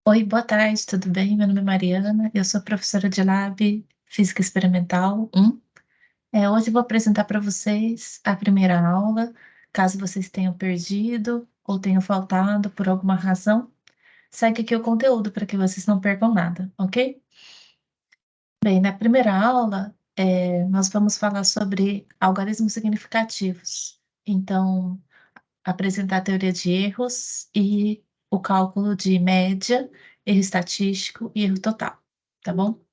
Oi, boa tarde, tudo bem? Meu nome é Mariana, eu sou professora de Lab Física Experimental 1. Hoje eu vou apresentar para vocês a primeira aula. Caso vocês tenham perdido ou tenham faltado por alguma razão, segue aqui o conteúdo para que vocês não percam nada, ok? Bem, na primeira aula, nós vamos falar sobre algarismos significativos. Então, apresentar a teoria de erros e o cálculo de média, erro estatístico e erro total, tá bom?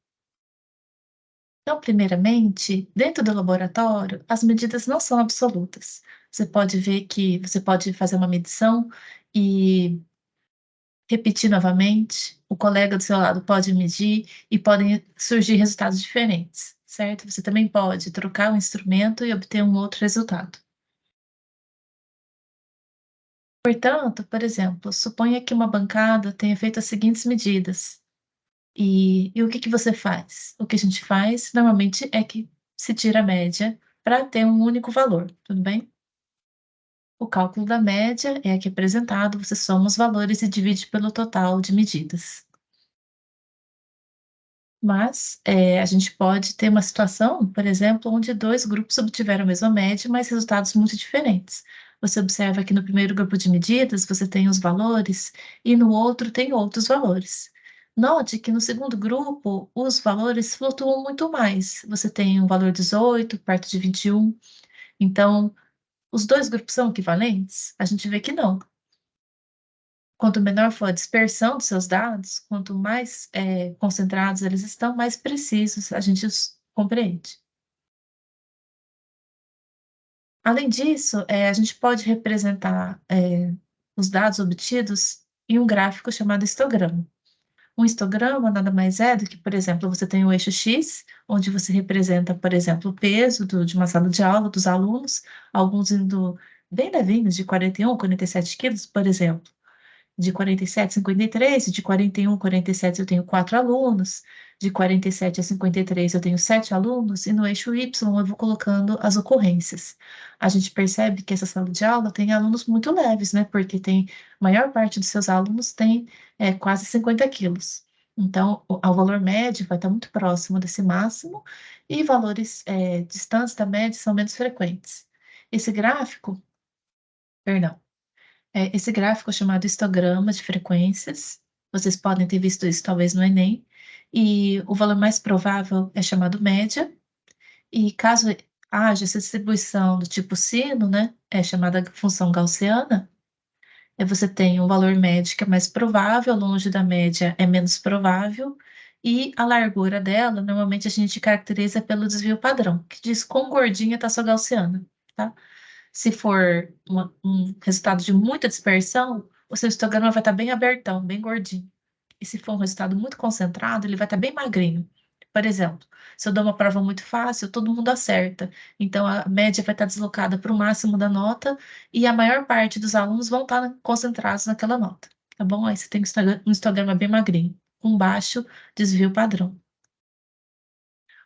Então, primeiramente, dentro do laboratório, as medidas não são absolutas. Você pode ver que você pode fazer uma medição e repetir novamente, o colega do seu lado pode medir e podem surgir resultados diferentes, certo? Você também pode trocar o instrumento e obter um outro resultado. Portanto, por exemplo, suponha que uma bancada tenha feito as seguintes medidas. E o que que você faz? O que a gente faz normalmente é que se tira a média para ter um único valor, tudo bem? O cálculo da média é aqui apresentado, você soma os valores e divide pelo total de medidas. Mas a gente pode ter uma situação, por exemplo, onde dois grupos obtiveram a mesma média, mas resultados muito diferentes. Você observa que no primeiro grupo de medidas você tem os valores e no outro tem outros valores. Note que no segundo grupo os valores flutuam muito mais. Você tem um valor 18 perto de 21. Então, os dois grupos são equivalentes? A gente vê que não. Quanto menor for a dispersão dos seus dados, quanto mais concentrados eles estão, mais precisos a gente os compreende. Além disso, a gente pode representar os dados obtidos em um gráfico chamado histograma. Um histograma nada mais é do que, por exemplo, você tem o eixo X, onde você representa, por exemplo, o peso de uma sala de aula dos alunos, alguns indo bem levinhos, de 41, 47 quilos, por exemplo. De 47 a 53, de 41 a 47 eu tenho 4 alunos, de 47 a 53 eu tenho 7 alunos, e no eixo Y eu vou colocando as ocorrências. A gente percebe que essa sala de aula tem alunos muito leves, né? Porque a maior parte dos seus alunos tem quase 50 quilos. Então, o valor médio vai estar muito próximo desse máximo, e valores distantes da média são menos frequentes. Esse gráfico, perdão. Esse gráfico é chamado histograma de frequências. Vocês podem ter visto isso talvez no Enem. E o valor mais provável é chamado média. E caso haja essa distribuição do tipo sino, né, é chamada função gaussiana, você tem um valor médio que é mais provável, longe da média é menos provável, e a largura dela, normalmente a gente caracteriza pelo desvio padrão, que diz quão gordinha está a sua gaussiana, tá? Se for um resultado de muita dispersão, o seu histograma vai estar bem abertão, bem gordinho. E se for um resultado muito concentrado, ele vai estar bem magrinho. Por exemplo, se eu dou uma prova muito fácil, todo mundo acerta. Então, a média vai estar deslocada para o máximo da nota e a maior parte dos alunos vão estar concentrados naquela nota. Tá bom? Aí você tem um histograma bem magrinho, com baixo desvio padrão.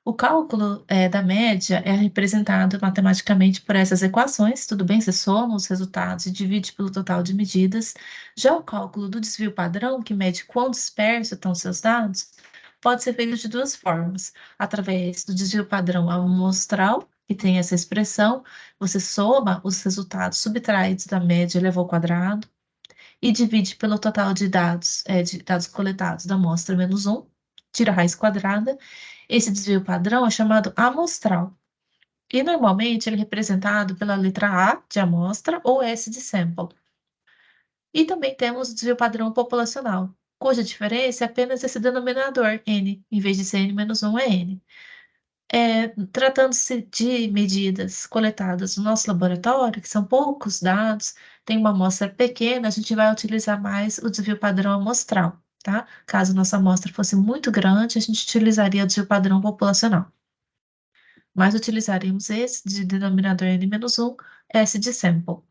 O cálculo da média é representado matematicamente por essas equações, tudo bem? Você soma os resultados e divide pelo total de medidas. Já o cálculo do desvio padrão, que mede quão dispersos estão os seus dados, pode ser feito de duas formas: através do desvio padrão amostral, que tem essa expressão, você soma os resultados subtraídos da média elevado ao quadrado e divide pelo total de dados coletados da amostra menos um, tira a raiz quadrada. Esse desvio padrão é chamado amostral. E normalmente ele é representado pela letra A de amostra ou S de sample. E também temos o desvio padrão populacional, cuja diferença é apenas esse denominador, N, em vez de ser N menos 1 é N. Tratando-se de medidas coletadas no nosso laboratório, que são poucos dados, tem uma amostra pequena, a gente vai utilizar mais o desvio padrão amostral, tá? Caso nossa amostra fosse muito grande, a gente utilizaria o desvio padrão populacional. Mas utilizaremos esse de denominador N-1, S de sample.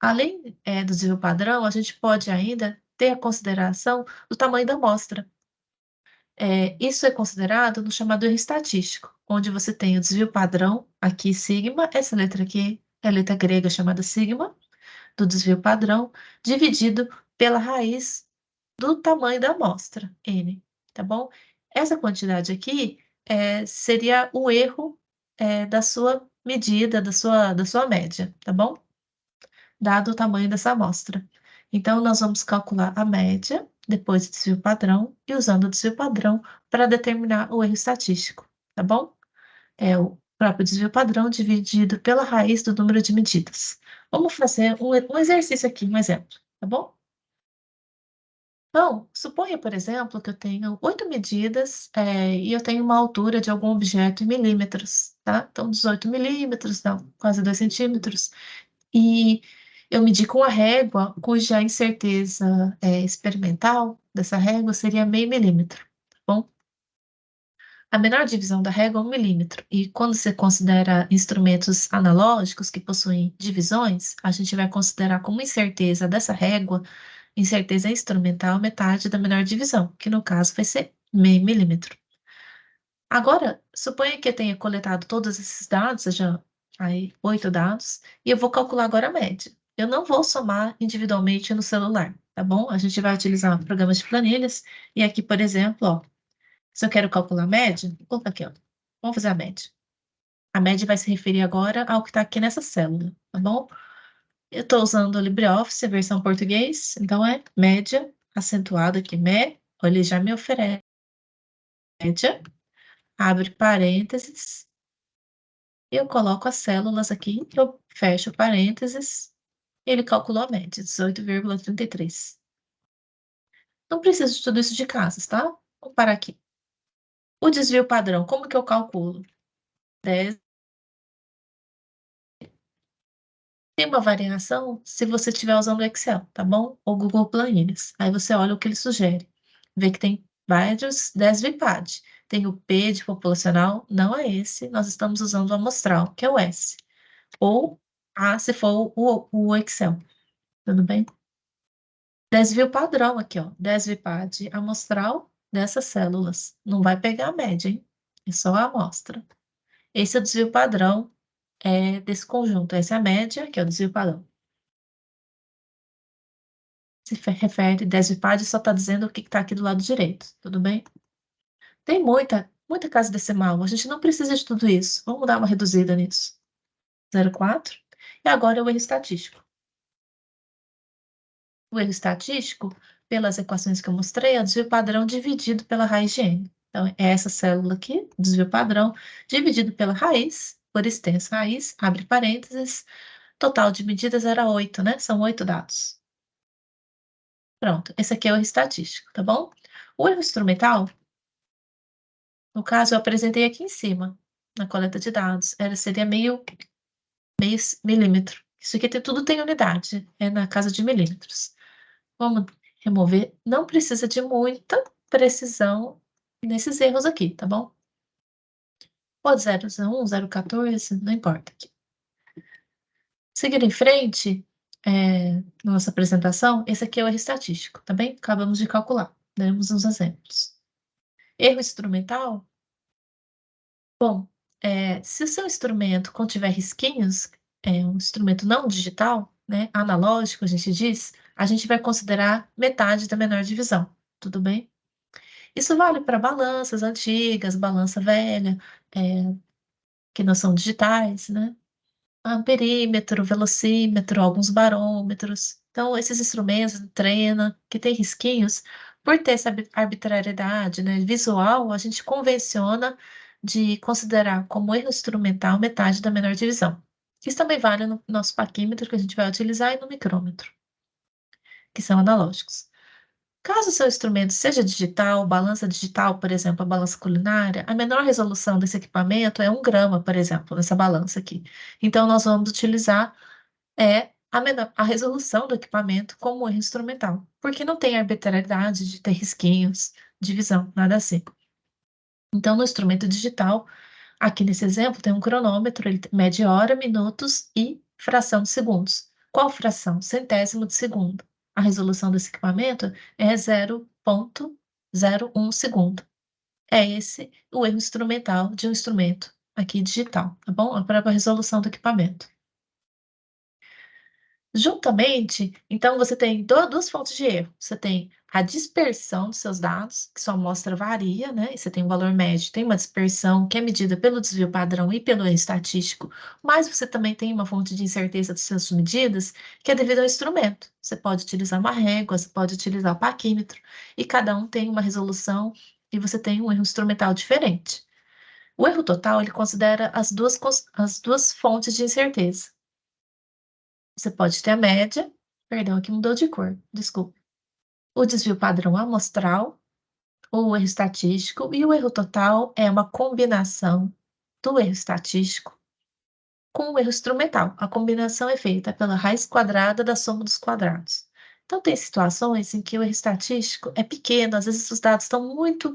Além do desvio padrão, a gente pode ainda ter a consideração do tamanho da amostra. Isso é considerado no chamado erro estatístico, onde você tem o desvio padrão, aqui sigma, essa letra aqui é a letra grega chamada sigma, do desvio padrão, dividido pela raiz do tamanho da amostra, N, tá bom? Essa quantidade aqui, seria o erro, da sua medida, da sua média, tá bom? Dado o tamanho dessa amostra. Então, nós vamos calcular a média, depois o desvio padrão, e usando o desvio padrão para determinar o erro estatístico, tá bom? É o próprio desvio padrão dividido pela raiz do número de medidas. Vamos fazer um exercício aqui, um exemplo, tá bom? Então, suponha, por exemplo, que eu tenho 8 medidas, e eu tenho uma altura de algum objeto em milímetros, tá? Então, 18 milímetros, não, quase 2 centímetros. E eu medi com a régua, cuja incerteza, experimental dessa régua seria meio milímetro, tá bom? A menor divisão da régua é 1 milímetro. E quando você considera instrumentos analógicos que possuem divisões, a gente vai considerar como incerteza dessa régua, incerteza instrumental, metade da menor divisão, que no caso vai ser meio milímetro. Agora, suponha que eu tenha coletado todos esses dados, seja aí 8 dados, e eu vou calcular agora a média. Eu não vou somar individualmente no celular, tá bom? A gente vai utilizar programas de planilhas, e aqui, por exemplo, ó, se eu quero calcular a média, opa, aqui, ó. Vamos fazer a média. A média vai se referir agora ao que está aqui nessa célula, tá bom? Eu estou usando o LibreOffice, a versão português, então é média, acentuado aqui, olha, ele já me oferece média, abre parênteses, e eu coloco as células aqui, eu fecho parênteses, e ele calculou a média, 18,33. Não preciso de tudo isso de casas, tá? Vamos parar aqui. O desvio padrão, como que eu calculo? 10. Tem uma variação se você estiver usando o Excel, tá bom? Ou Google Planilhas. Aí você olha o que ele sugere. Vê que tem vários 10 VPAD. Tem o P de populacional, não é esse. Nós estamos usando o amostral, que é o S. Ou A, se for o Excel. Tudo bem? Desvio padrão aqui, ó. 10 VPAD amostral dessas células. Não vai pegar a média, hein? É só a amostra. Esse é o desvio padrão desse conjunto. Essa é a média, que é o desvio padrão. Se refere 10 VPAD, só está dizendo o que está aqui do lado direito, tudo bem? Tem muita casa decimal, a gente não precisa de tudo isso. Vamos dar uma reduzida nisso. 0,4. E agora é o erro estatístico. O erro estatístico, pelas equações que eu mostrei, é o desvio padrão dividido pela raiz de n. Então, é essa célula aqui, desvio padrão, dividido pela raiz, por extensa raiz, abre parênteses, total de medidas era 8, né? São 8 dados. Pronto, esse aqui é o erro estatístico, tá bom? O erro instrumental, no caso, eu apresentei aqui em cima, na coleta de dados, seria meio milímetro. Isso aqui tudo tem unidade, é na casa de milímetros. Vamos remover, não precisa de muita precisão nesses erros aqui, tá bom? Pode 0,1, 0,14, não importa aqui. Seguindo em frente, nossa apresentação, esse aqui é o erro estatístico, tá bem? Acabamos de calcular, demos uns exemplos. Erro instrumental, bom, se o seu instrumento contiver risquinhos, um instrumento não digital, né, analógico, a gente diz, a gente vai considerar metade da menor divisão, tudo bem? Isso vale para balanças antigas, balança velha, que não são digitais, né? Amperímetro, velocímetro, alguns barômetros. Então, esses instrumentos, treina, que tem risquinhos, por ter essa arbitrariedade, né, visual, a gente convenciona de considerar como erro instrumental metade da menor divisão. Isso também vale no nosso paquímetro que a gente vai utilizar e no micrômetro, que são analógicos. Caso o seu instrumento seja digital, balança digital, por exemplo, a balança culinária, a menor resolução desse equipamento é 1 grama, por exemplo, nessa balança aqui. Então, nós vamos utilizar a resolução do equipamento como erro instrumental, porque não tem arbitrariedade de ter risquinhos, divisão, nada assim. Então, no instrumento digital, aqui nesse exemplo, tem um cronômetro, ele mede hora, minutos e fração de segundos. Qual fração? Centésimo de segundo. A resolução desse equipamento é 0,01 segundo. É esse o erro instrumental de um instrumento aqui digital, tá bom? A própria resolução do equipamento. Juntamente, então você tem duas fontes de erro. Você tem a dispersão dos seus dados, que sua amostra varia, né? E você tem um valor médio, tem uma dispersão que é medida pelo desvio padrão e pelo erro estatístico, mas você também tem uma fonte de incerteza das suas medidas, que é devido ao instrumento. Você pode utilizar uma régua, você pode utilizar o paquímetro, e cada um tem uma resolução e você tem um erro instrumental diferente. O erro total, ele considera as duas fontes de incerteza. Você pode ter a média, perdão, aqui mudou de cor, desculpa. O desvio padrão amostral, o erro estatístico, e o erro total é uma combinação do erro estatístico com o erro instrumental. A combinação é feita pela raiz quadrada da soma dos quadrados. Então, tem situações em que o erro estatístico é pequeno, às vezes os dados estão muito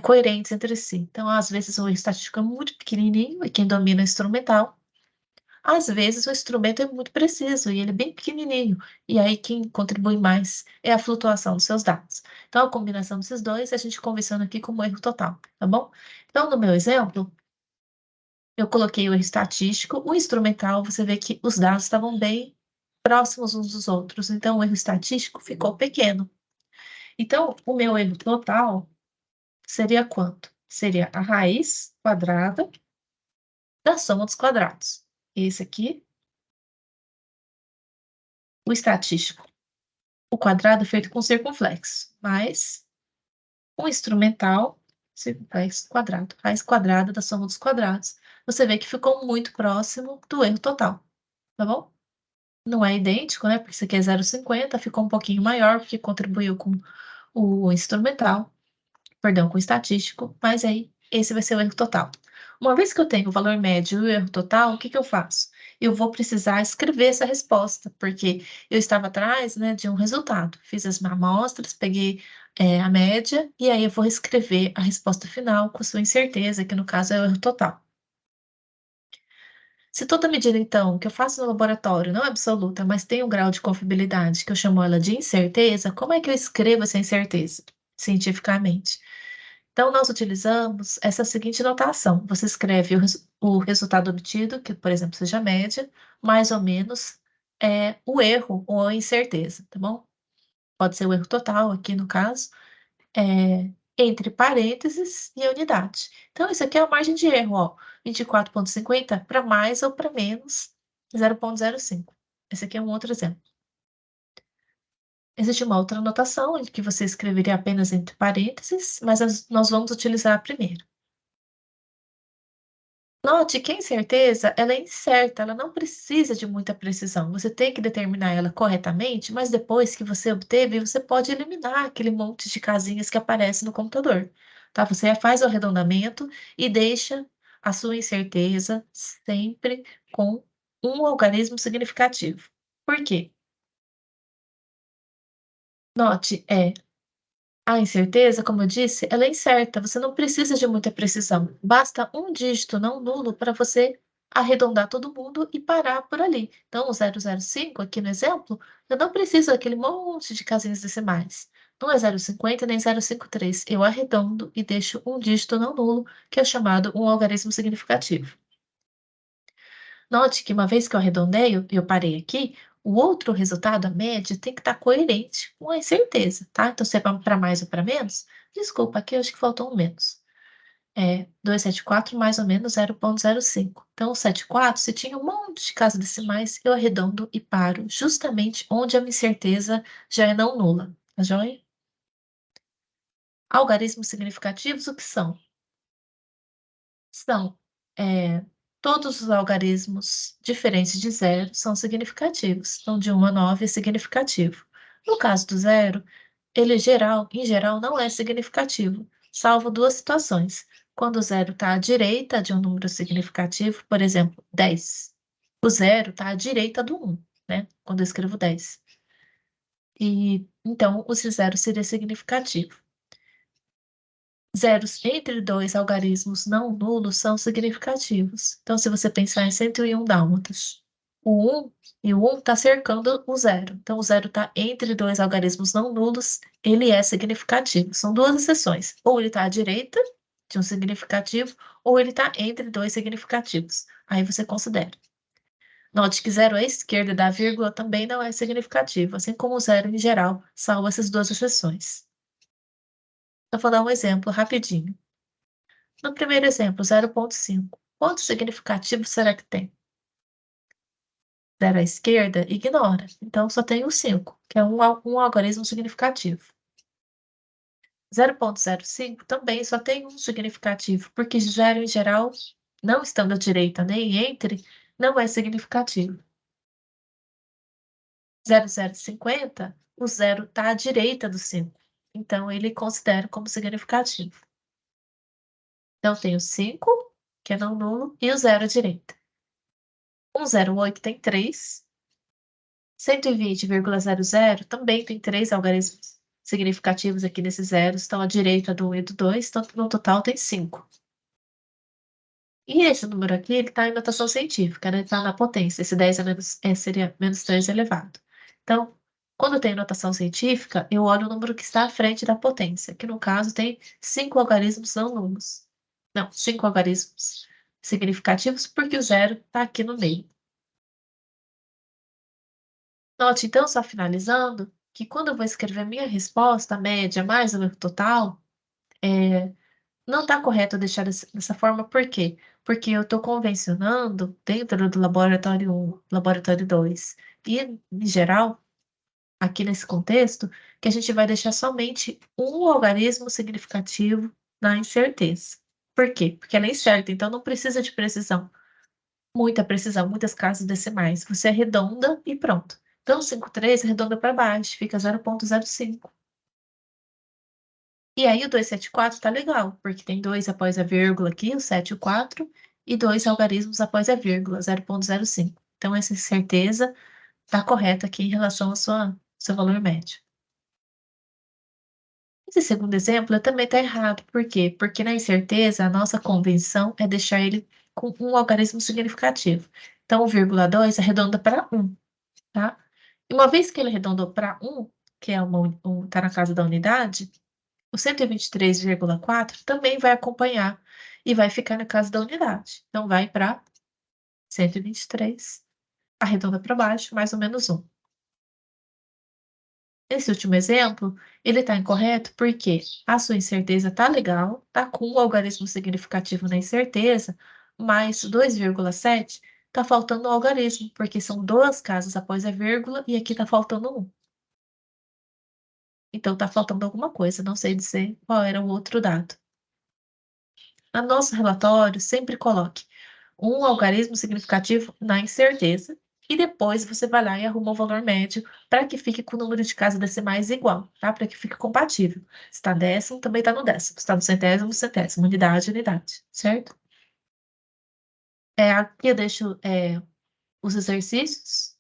coerentes entre si. Então, às vezes o erro estatístico é muito pequenininho e quem domina é o instrumental. Às vezes o instrumento é muito preciso e ele é bem pequenininho, e aí quem contribui mais é a flutuação dos seus dados. Então, a combinação desses dois, a gente conversando aqui como erro total, tá bom? Então, no meu exemplo, eu coloquei o erro estatístico, o instrumental, você vê que os dados estavam bem próximos uns dos outros, então o erro estatístico ficou pequeno. Então, o meu erro total seria quanto? Seria a raiz quadrada da soma dos quadrados. Esse aqui, o estatístico. O quadrado é feito com circunflexo, mais o instrumental, circunflexo quadrado, raiz quadrada da soma dos quadrados. Você vê que ficou muito próximo do erro total, tá bom? Não é idêntico, né? Porque isso aqui é 0,50, ficou um pouquinho maior, porque contribuiu com o instrumental, perdão, com o estatístico, mas aí esse vai ser o erro total. Uma vez que eu tenho o valor médio e o erro total, o que que eu faço? Eu vou precisar escrever essa resposta, porque eu estava atrás, né, de um resultado. Fiz as amostras, peguei a média, e aí eu vou escrever a resposta final com a sua incerteza, que no caso é o erro total. Se toda medida, então, que eu faço no laboratório não é absoluta, mas tem um grau de confiabilidade, que eu chamo ela de incerteza, como é que eu escrevo essa incerteza cientificamente? Então, nós utilizamos essa seguinte notação: você escreve o resultado obtido, que, por exemplo, seja a média, mais ou menos o erro ou a incerteza, tá bom? Pode ser o erro total, aqui no caso, entre parênteses e a unidade. Então, isso aqui é a margem de erro, ó, 24,50 para mais ou para menos 0,05. Esse aqui é um outro exemplo. Existe uma outra notação em que você escreveria apenas entre parênteses, mas nós vamos utilizar a primeira. Note que a incerteza, ela é incerta, ela não precisa de muita precisão. Você tem que determinar ela corretamente, mas depois que você obteve, você pode eliminar aquele monte de casinhas que aparece no computador, tá? Você faz o arredondamento e deixa a sua incerteza sempre com um algarismo significativo. Por quê? Note, a incerteza, como eu disse, ela é incerta, você não precisa de muita precisão. Basta um dígito não nulo para você arredondar todo mundo e parar por ali. Então, o 0,05 aqui no exemplo, eu não preciso daquele monte de casinhas decimais. Não é 0,50 nem 0,53. Eu arredondo e deixo um dígito não nulo, que é chamado um algarismo significativo. Note que uma vez que eu arredondei, eu parei aqui, o outro resultado, a média, tem que estar coerente com a incerteza, tá? Então, se é para mais ou para menos, desculpa, aqui eu acho que faltou um menos. 274 mais ou menos 0,05. Então, o 74, se tinha um monte de casas decimais, eu arredondo e paro justamente onde a minha incerteza já é não nula. Tá joia? Algarismos significativos, o que são? São, todos os algarismos diferentes de zero são significativos. Então, de 1 a 9 é significativo. No caso do zero, ele em geral, não é significativo, salvo duas situações. Quando o zero está à direita de um número significativo, por exemplo, 10. O zero está à direita do 1, né? Quando eu escrevo 10. E, então, o zero seria significativo. Zeros entre dois algarismos não nulos são significativos. Então, se você pensar em 101 dálmatas, o 1 e o 1 está cercando o zero. Então, o zero está entre dois algarismos não nulos, ele é significativo. São duas exceções. Ou ele está à direita de um significativo, ou ele está entre dois significativos. Aí você considera. Note que zero à esquerda da vírgula também não é significativo, assim como o zero em geral, salvo essas duas exceções. Eu vou dar um exemplo rapidinho. No primeiro exemplo, 0,5. Quanto significativo será que tem? Zero à esquerda, ignora. Então, só tem o 5, que é um algarismo significativo. 0,05 também só tem um significativo, porque zero em geral, não estando à direita nem entre, não é significativo. 0,050, o zero está à direita do 5. Então, ele considera como significativo. Então, tem o 5, que é não nulo, e o zero à direita. 108 tem 3. 120,00 também tem 3 algarismos significativos aqui nesses zeros, estão à direita do 1 e do 2, então no total tem 5. E esse número aqui, ele está em notação científica, né? Está na potência. Esse 10 seria menos 3 elevado. Então, quando eu tenho notação científica, eu olho o número que está à frente da potência, que no caso tem 5 algarismos não nulos. Não, 5 algarismos significativos, porque o zero está aqui no meio. Note, então, só finalizando, que quando eu vou escrever minha resposta, a média mais o meu total, não está correto eu deixar dessa forma, por quê? Porque eu estou convencionando dentro do laboratório 1, laboratório 2, e, em geral, aqui nesse contexto, que a gente vai deixar somente um algarismo significativo na incerteza. Por quê? Porque ela é incerta, então não precisa de precisão. Muita precisão, muitas casas decimais. Você arredonda e pronto. Então, 5,3 arredonda para baixo, fica 0,05. E aí o 274 tá legal, porque tem 2 após a vírgula aqui, o 7 e o 4, e 2 algarismos após a vírgula, 0,05. Então, essa certeza está correta aqui em relação ao seu valor médio. Esse segundo exemplo também está errado. Por quê? Porque na incerteza, a nossa convenção é deixar ele com um algarismo significativo. Então, o 0,2 arredonda para 1, tá? E uma vez que ele arredondou para 1, que é tá na casa da unidade, o 123,4 também vai acompanhar e vai ficar na casa da unidade. Então, vai para 123, arredonda para baixo, mais ou menos 1. Esse último exemplo, ele está incorreto porque a sua incerteza está legal, está com um algarismo significativo na incerteza, mas 2,7 está faltando um algarismo, porque são duas casas após a vírgula e aqui está faltando um. Então, está faltando alguma coisa, não sei dizer qual era o outro dado. No nosso relatório, sempre coloque um algarismo significativo na incerteza e depois você vai lá e arruma o valor médio para que fique com o número de casas decimais igual, tá? Para que fique compatível. Se está décimo, também está no décimo. Se está no centésimo, centésimo. Unidade, unidade, certo? Aqui eu deixo os exercícios.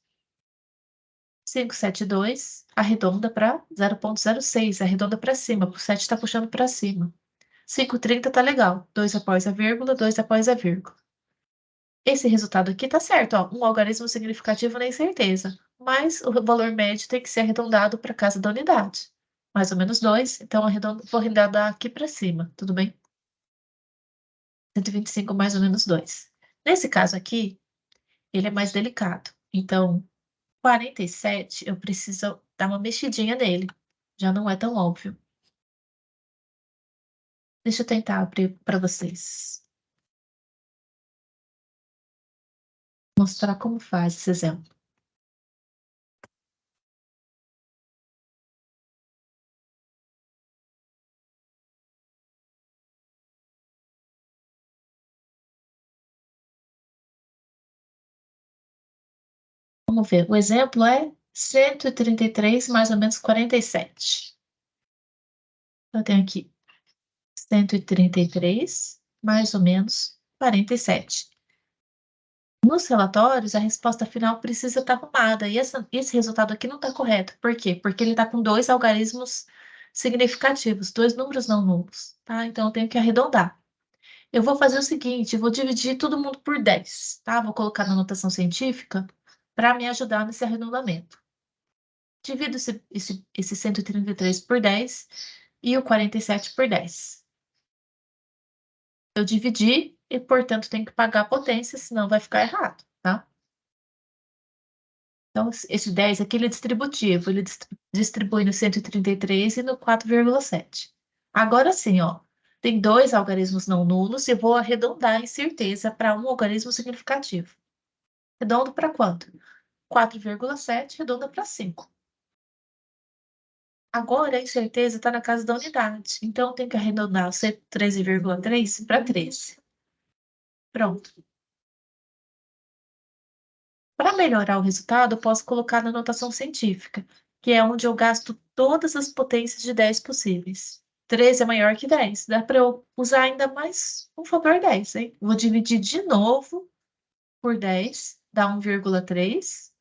572, arredonda para 0,06, arredonda para cima, o 7 está puxando para cima. 5,30 tá legal, 2 após a vírgula, 2 após a vírgula. Esse resultado aqui tá certo, ó, um algarismo significativo na incerteza, mas o valor médio tem que ser arredondado para casa da unidade. Mais ou menos 2, então vou arredondar aqui para cima, tudo bem? 125 mais ou menos 2. Nesse caso aqui, ele é mais delicado, então 47 eu preciso dar uma mexidinha nele, já não é tão óbvio. Deixa eu tentar abrir para vocês. Mostrar como faz esse exemplo. Vamos ver, o exemplo é 133 mais ou menos 47. Eu tenho aqui 133 mais ou menos 47. Nos relatórios, a resposta final precisa estar arrumada, e esse resultado aqui não está correto. Por quê? Porque ele está com dois algarismos significativos, dois números não nulos, tá? Então, eu tenho que arredondar. Eu vou fazer o seguinte, vou dividir todo mundo por 10, tá? Vou colocar na notação científica para me ajudar nesse arredondamento. Divido esse 133 por 10 e o 47 por 10. Eu dividi e, portanto, tenho que pagar a potência, senão vai ficar errado, tá? Então, esse 10 aqui, ele é distributivo, ele distribui no 133 e no 4,7. Agora sim, ó, tem dois algarismos não nulos e eu vou arredondar em certeza para um algarismo significativo. Redondo para quanto? 4,7 redonda para 5. Agora, a incerteza está na casa da unidade, então tem que arredondar o 113,3 para 13. Pronto. Para melhorar o resultado, eu posso colocar na notação científica, que é onde eu gasto todas as potências de 10 possíveis. 13 é maior que 10. Dá para eu usar ainda mais um fator 10, hein? Vou dividir de novo por 10, dá 1,3.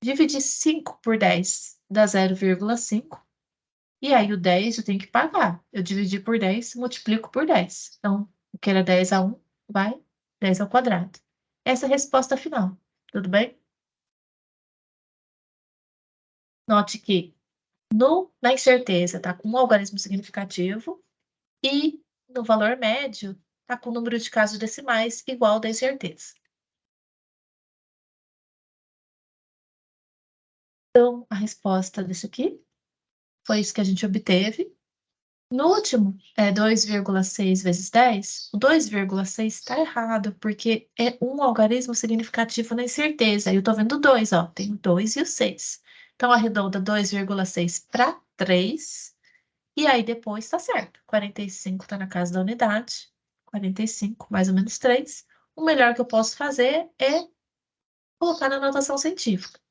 Dividir 5 por 10 dá 0,5. E aí o 10 eu tenho que pagar. Eu dividi por 10, multiplico por 10. Então, o que era 10 a 1 vai 10 ao quadrado. Essa é a resposta final. Tudo bem? Note que na incerteza está com um algarismo significativo e no valor médio está com o número de casos decimais igual ao da incerteza. Então, a resposta desse aqui foi isso que a gente obteve. No último, 2,6 vezes 10, o 2,6 está errado, porque é um algarismo significativo na incerteza. Eu estou vendo 2, ó, tem o 2 e o 6. Então, arredonda 2,6 para 3, e aí depois está certo. 45 está na casa da unidade, 45 mais ou menos 3. O melhor que eu posso fazer é colocar na notação científica.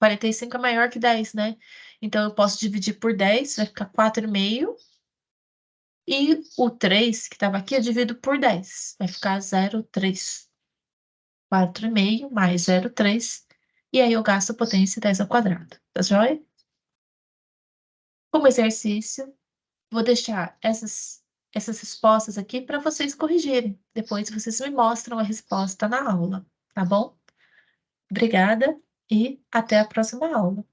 45 é maior que 10, né? Então, eu posso dividir por 10, vai ficar 4,5. E o 3, que estava aqui, eu divido por 10. Vai ficar 0,3. 4,5 mais 0,3. E aí eu gasto potência 10 ao quadrado. Tá joia? Como exercício, vou deixar essas respostas aqui para vocês corrigirem. Depois vocês me mostram a resposta na aula, tá bom? Obrigada e até a próxima aula.